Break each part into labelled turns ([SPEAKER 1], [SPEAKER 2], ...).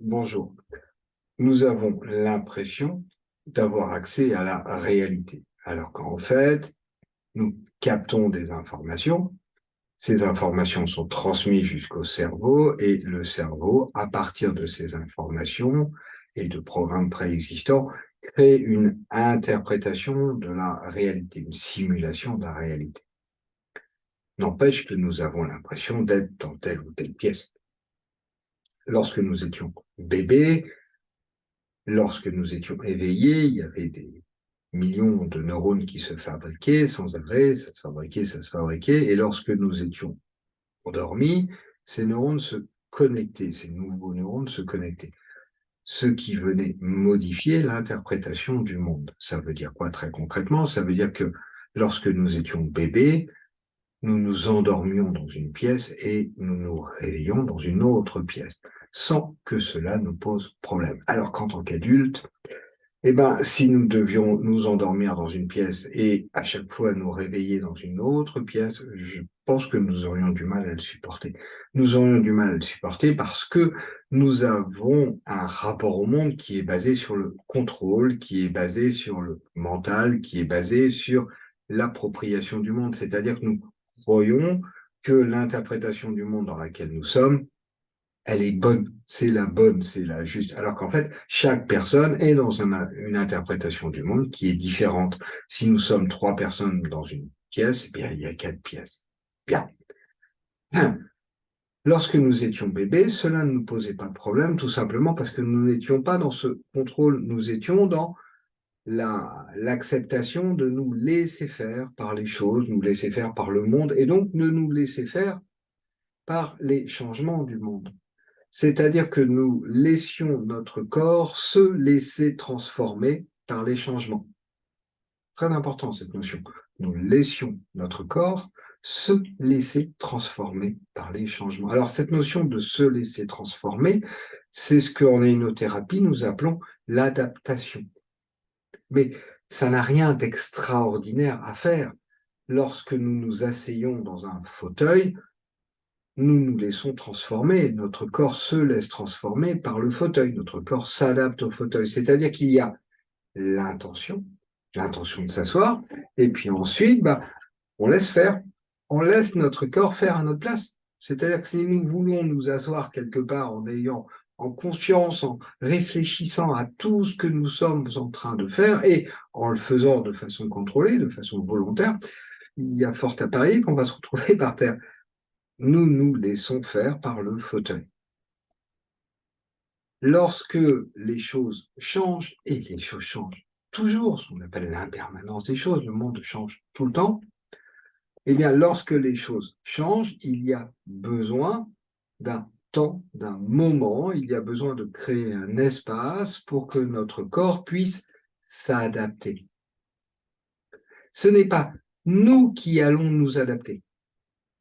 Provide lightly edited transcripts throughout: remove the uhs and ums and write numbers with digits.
[SPEAKER 1] Bonjour. Nous avons l'impression d'avoir accès à la réalité, alors qu'en fait, nous captons des informations. Ces informations sont transmises jusqu'au cerveau et le cerveau, à partir de ces informations et de programmes préexistants, crée une interprétation de la réalité, une simulation de la réalité. N'empêche que nous avons l'impression d'être dans telle ou telle pièce. Lorsque nous étions bébés, lorsque nous étions éveillés, il y avait des millions de neurones qui se fabriquaient sans arrêt, ça se fabriquait, et lorsque nous étions endormis, ces neurones se connectaient, ces nouveaux neurones se connectaient, ce qui venait modifier l'interprétation du monde. Ça veut dire quoi très concrètement? Ça veut dire que lorsque nous étions bébés, nous nous endormions dans une pièce et nous nous réveillions dans une autre pièce, sans que cela nous pose problème. Alors qu'en tant qu'adultes, eh ben, si nous devions nous endormir dans une pièce et à chaque fois nous réveiller dans une autre pièce, je pense que nous aurions du mal à le supporter. Nous aurions du mal à le supporter parce que nous avons un rapport au monde qui est basé sur le contrôle, qui est basé sur le mental, qui est basé sur l'appropriation du monde. C'est-à-dire que nous croyons que l'interprétation du monde dans laquelle nous sommes, elle est bonne, c'est la juste. Alors qu'en fait, chaque personne est dans une interprétation du monde qui est différente. Si nous sommes 3 personnes dans une pièce, eh bien, il y a 4 pièces. Bien. Lorsque nous étions bébés, cela ne nous posait pas de problème, tout simplement parce que nous n'étions pas dans ce contrôle, nous étions dans l'acceptation de nous laisser faire par les choses, nous laisser faire par le monde, et donc de nous laisser faire par les changements du monde. C'est-à-dire que nous laissions notre corps se laisser transformer par les changements. Très important cette notion. Nous laissions notre corps se laisser transformer par les changements. Alors cette notion de se laisser transformer, c'est ce qu'en hypnothérapie nous appelons l'adaptation. Mais ça n'a rien d'extraordinaire à faire. Lorsque nous nous asseyons dans un fauteuil, nous nous laissons transformer, notre corps se laisse transformer par le fauteuil, notre corps s'adapte au fauteuil. C'est-à-dire qu'il y a l'intention, l'intention de s'asseoir, et puis ensuite, on laisse faire, on laisse notre corps faire à notre place. C'est-à-dire que si nous voulons nous asseoir quelque part en conscience, en réfléchissant à tout ce que nous sommes en train de faire et en le faisant de façon contrôlée, de façon volontaire, il y a fort à parier qu'on va se retrouver par terre. Nous nous laissons faire par le fauteuil. Lorsque les choses changent, et les choses changent toujours, ce qu'on appelle l'impermanence des choses, le monde change tout le temps, eh bien, lorsque les choses changent, il y a besoin d'un temps, d'un moment, il y a besoin de créer un espace pour que notre corps puisse s'adapter. Ce n'est pas nous qui allons nous adapter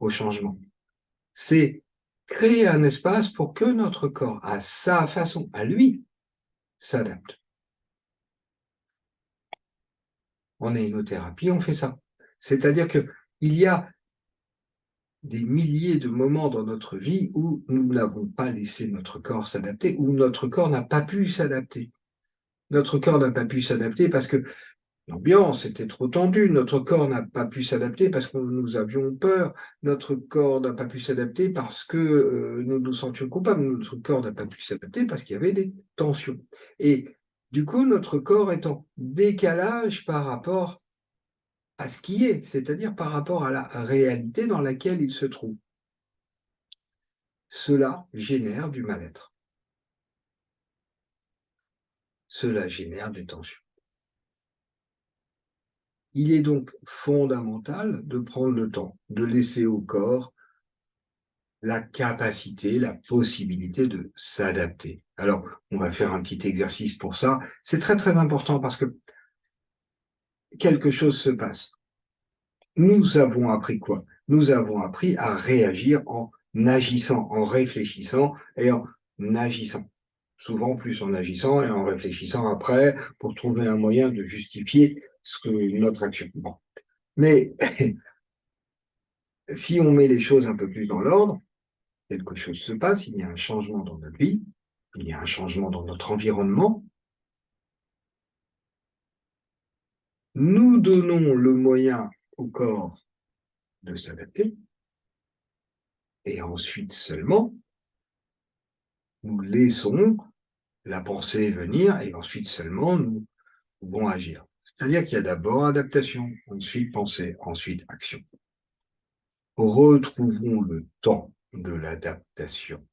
[SPEAKER 1] au changement, c'est créer un espace pour que notre corps, à sa façon, à lui, s'adapte. En hypnothérapie, on fait ça. C'est-à-dire qu'il y a des milliers de moments dans notre vie où nous n'avons pas laissé notre corps s'adapter, où notre corps n'a pas pu s'adapter. Notre corps n'a pas pu s'adapter parce que l'ambiance était trop tendue, notre corps n'a pas pu s'adapter parce que nous avions peur, notre corps n'a pas pu s'adapter parce que nous nous sentions coupables, notre corps n'a pas pu s'adapter parce qu'il y avait des tensions. Et du coup, notre corps est en décalage par rapport à ce qui est, c'est-à-dire par rapport à la réalité dans laquelle il se trouve. Cela génère du mal-être. Cela génère des tensions. Il est donc fondamental de prendre le temps, de laisser au corps la capacité, la possibilité de s'adapter. Alors, on va faire un petit exercice pour ça. C'est très, très important parce que quelque chose se passe. Nous avons appris quoi? Nous avons appris à réagir en agissant, en réfléchissant et en agissant. Souvent plus en agissant et en réfléchissant après pour trouver un moyen de justifier notre action. Bon. Mais si on met les choses un peu plus dans l'ordre, quelque chose se passe, il y a un changement dans notre vie, il y a un changement dans notre environnement, nous donnons le moyen au corps de s'adapter, et ensuite seulement, nous laissons la pensée venir, et ensuite seulement, nous pouvons agir. C'est-à-dire qu'il y a d'abord adaptation, ensuite pensée, ensuite action. Retrouvons le temps de l'adaptation.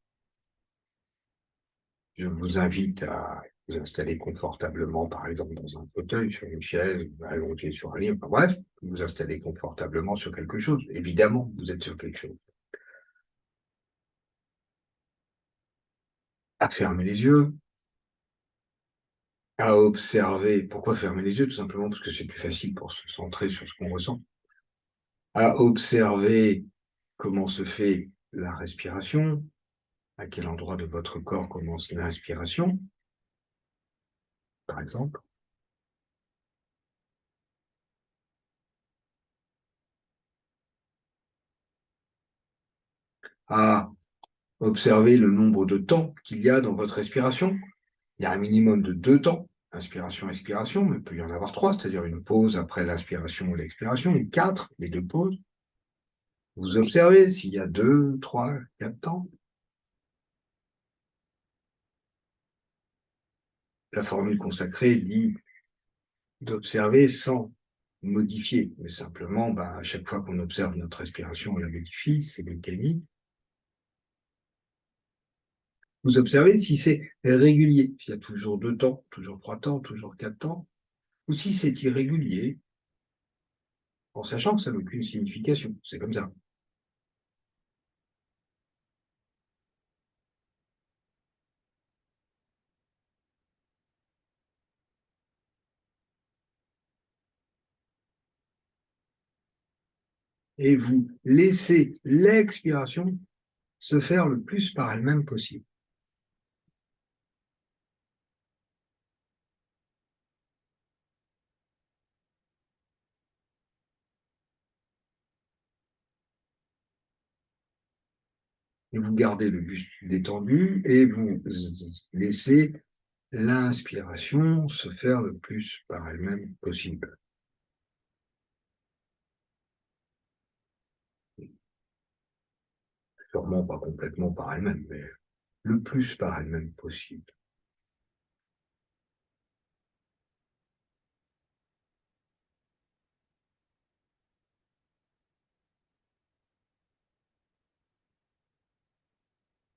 [SPEAKER 1] Je vous invite à vous installer confortablement, par exemple dans un fauteuil, sur une chaise, allongé sur un lit, enfin bref, vous installez confortablement sur quelque chose. Évidemment, vous êtes sur quelque chose. À fermer les yeux, à observer. Pourquoi fermer les yeux? Tout simplement parce que c'est plus facile pour se centrer sur ce qu'on ressent. À observer comment se fait la respiration, à quel endroit de votre corps commence l'inspiration, par exemple. À observer le nombre de temps qu'il y a dans votre respiration. Il y a un minimum de 2 temps, inspiration, expiration, mais il peut y en avoir 3, c'est-à-dire une pause après l'inspiration ou l'expiration, ou 4, les 2 pauses. Vous observez s'il y a 2, 3, 4 temps. La formule consacrée dit d'observer sans modifier, mais simplement, à chaque fois qu'on observe notre respiration, on la modifie, c'est mécanique. Vous observez si c'est régulier, s'il y a toujours 2 temps, toujours 3 temps, toujours 4 temps, ou si c'est irrégulier, en sachant que ça n'a aucune signification. C'est comme ça. Et vous laissez l'expiration se faire le plus par elle-même possible. Et vous gardez le buste détendu et vous laissez l'inspiration se faire le plus par elle-même possible. Sûrement pas complètement par elle-même, mais le plus par elle-même possible.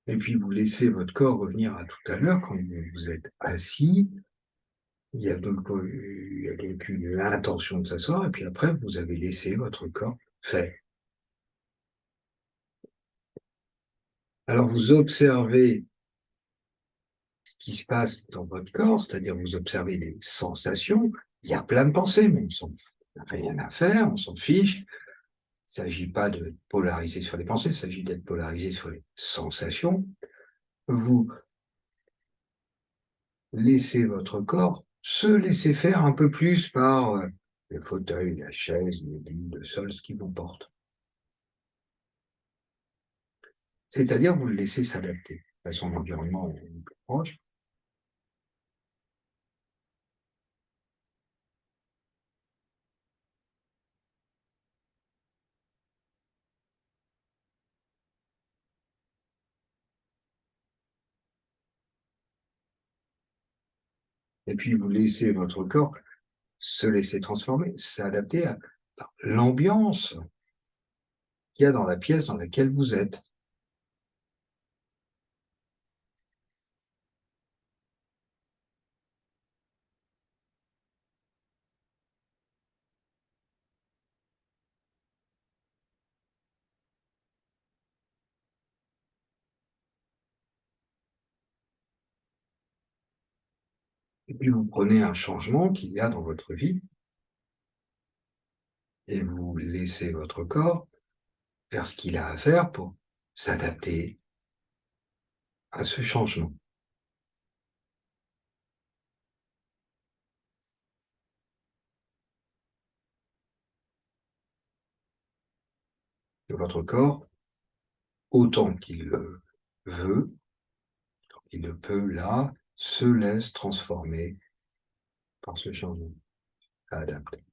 [SPEAKER 1] Et puis vous laissez votre corps revenir à tout à l'heure quand vous êtes assis. Il y a donc eu l'intention de s'asseoir, et puis après, vous avez laissé votre corps faire. Alors vous observez ce qui se passe dans votre corps, c'est-à-dire vous observez les sensations. Il y a plein de pensées, mais on n'a rien à faire, on s'en fiche. Il ne s'agit pas de polariser sur les pensées, il s'agit d'être polarisé sur les sensations. Vous laissez votre corps se laisser faire un peu plus par le fauteuil, la chaise, le lit, le sol, ce qui vous porte. C'est-à-dire vous le laissez s'adapter à son environnement plus proche. Et puis vous laissez votre corps se laisser transformer, s'adapter à l'ambiance qu'il y a dans la pièce dans laquelle vous êtes. Et puis vous prenez un changement qu'il y a dans votre vie et vous laissez votre corps faire ce qu'il a à faire pour s'adapter à ce changement. De votre corps, autant qu'il le veut, Et le peu là se laisse transformer par ce changement, adapter.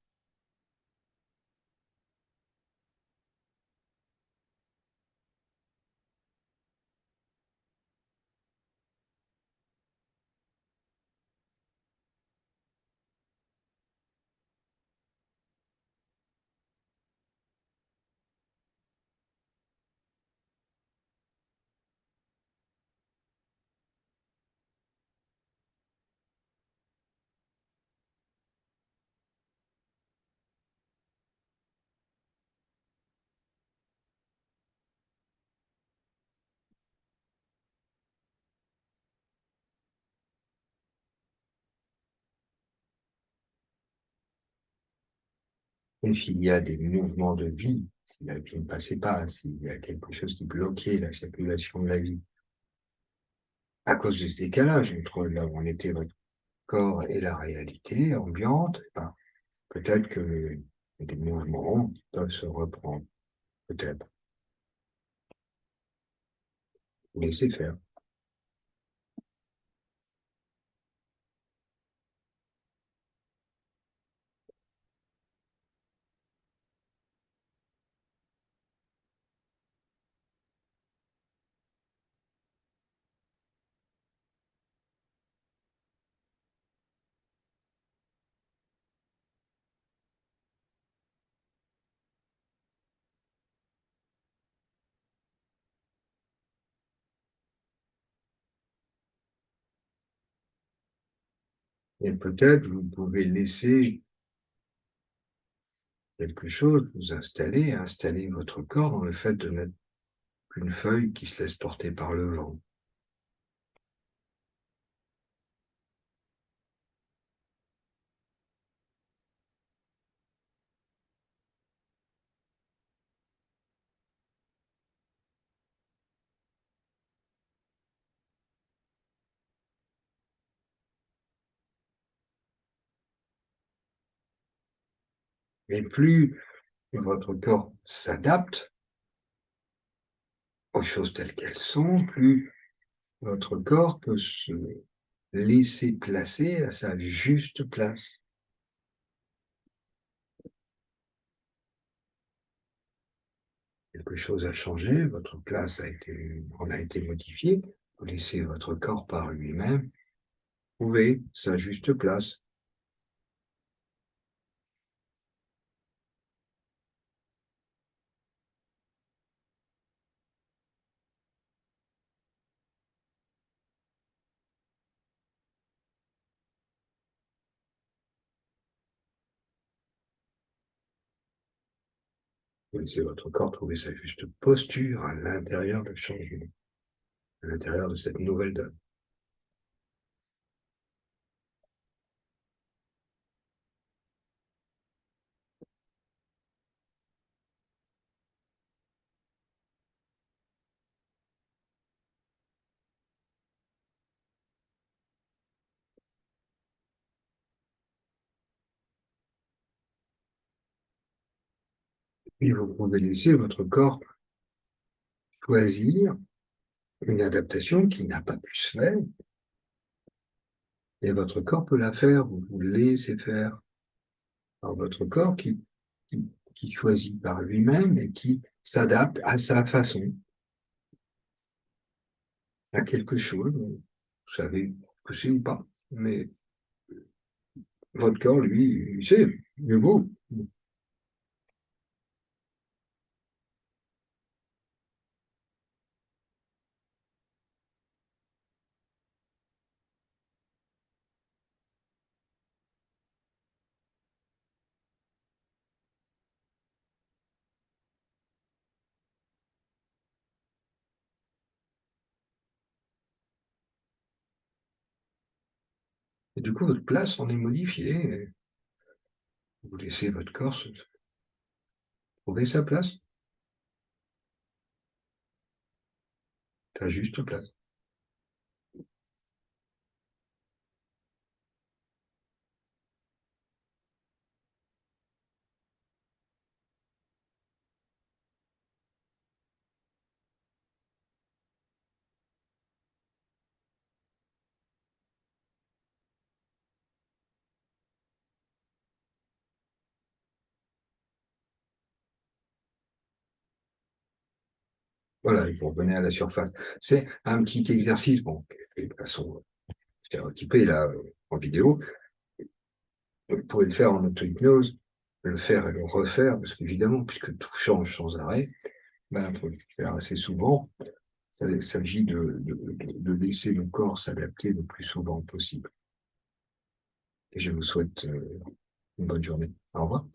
[SPEAKER 1] Et s'il y a des mouvements de vie, si la vie ne passait pas, s'il y a quelque chose qui bloquait la circulation de la vie, à cause de ce décalage entre là où on était votre corps et la réalité ambiante, eh ben, peut-être qu'il y a des mouvements qui peuvent se reprendre, peut-être. Laissez faire. Et peut-être vous pouvez laisser quelque chose vous installer, installer votre corps dans le fait de n'être qu'une feuille qui se laisse porter par le vent. Et plus votre corps s'adapte aux choses telles qu'elles sont, plus votre corps peut se laisser placer à sa juste place. Quelque chose a changé, votre place a été modifiée, vous laissez votre corps par lui-même trouver sa juste place. Vous laissez votre corps trouver sa juste posture à l'intérieur du changement, à l'intérieur de cette nouvelle donne. Et vous pouvez laisser votre corps choisir une adaptation qui n'a pas pu se faire, et votre corps peut la faire, vous vous laissez faire par votre corps qui choisit par lui-même et qui s'adapte à sa façon, à quelque chose. Vous savez que c'est ou pas, mais votre corps, lui, il sait, mieux vaut. Et du coup, votre place en est modifiée. Et vous laissez votre corps trouver sa place, sa juste place. Voilà, il faut revenir à la surface. C'est un petit exercice, bon, de façon stéréotypée, là, en vidéo. Vous pouvez le faire en auto-hypnose, le faire et le refaire, parce qu'évidemment, puisque tout change sans arrêt, ben, il faut le faire assez souvent. Il s'agit de laisser le corps s'adapter le plus souvent possible. Et je vous souhaite une bonne journée. Au revoir.